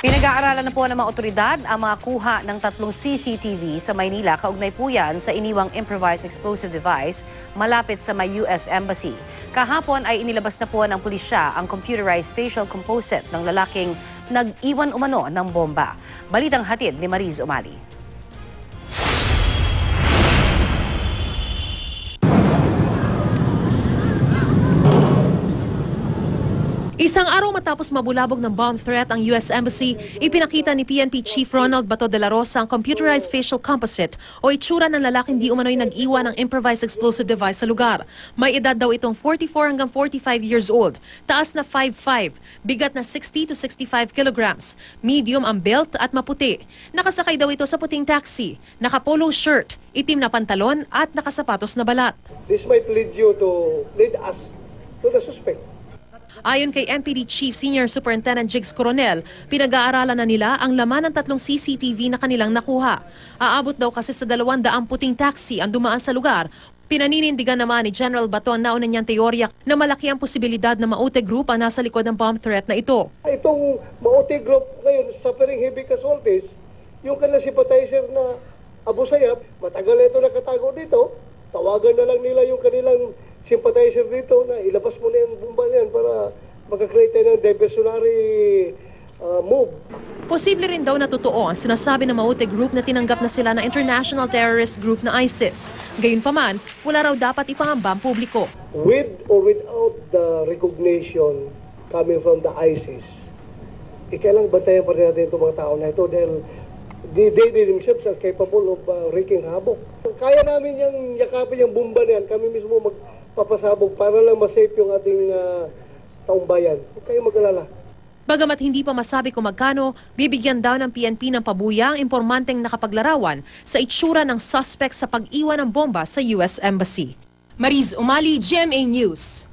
Pinag-aaralan na po ng mga otoridad ang mga kuha ng 3 CCTV sa Maynila. Kaugnay po yan sa iniwang improvised explosive device malapit sa may US Embassy. Kahapon ay inilabas na po ng pulisya ang computerized facial composite ng lalaking nag-iwan umano ng bomba. Balitang hatid ni Mariz Umali. Isang araw matapos mabulabog ng bomb threat ang US Embassy, ipinakita ni PNP Chief Ronald Bato de la Rosa ang computerized facial composite o itsura ng lalaking di umano'y nag-iwan ng improvised explosive device sa lugar. May edad daw itong 44 hanggang 45 years old, taas na 5'5", bigat na 60 to 65 kilograms, medium ang built at maputi. Nakasakay daw ito sa puting taxi, naka-polo shirt, itim na pantalon at nakasapatos na balat. This might lead us to the suspect. Ayon kay MPD Chief Senior Superintendent Jigs Coronel, pinag-aaralan na nila ang laman ng 3 CCTV na kanilang nakuha. Aabot daw kasi sa 200 puting taxi ang dumaan sa lugar. Pinaninindigan naman ni General Bato ang nauna niyang teorya na malaki ang posibilidad na Maute Group ang nasa likod ng bomb threat na ito. Itong Maute Group ngayon, suffering heavy casualties, yung kanilang sympathizer na Abu Sayyaf, matagal na ito nakatago dito, tawagan na lang nila yung kanilang sympathizer dito na ilabas mo na yung bomba niyan para magka-create ng diversionary move. Posible rin daw na totoo ang sinasabi ng Maute Group na tinanggap na sila ng international terrorist group na ISIS. Gayunpaman, wala raw dapat ipangamba ang publiko. With or without the recognition coming from the ISIS, kailangang bantayan pa rin natin itong mga tao na ito dahil they themselves are capable of wreaking havoc. Kaya namin yung yakapin yung bomba niyan, kami mismo magpapasabog para lang ma-safe yung ating taong bayan. Huwag kayong mag-alala. Bagamat hindi pa masabi kung magkano, bibigyan daw ng PNP ng pabuya ang impormanteng nakapaglarawan sa itsura ng suspect sa pag-iwan ng bomba sa US Embassy. Mariz Umali, GMA News.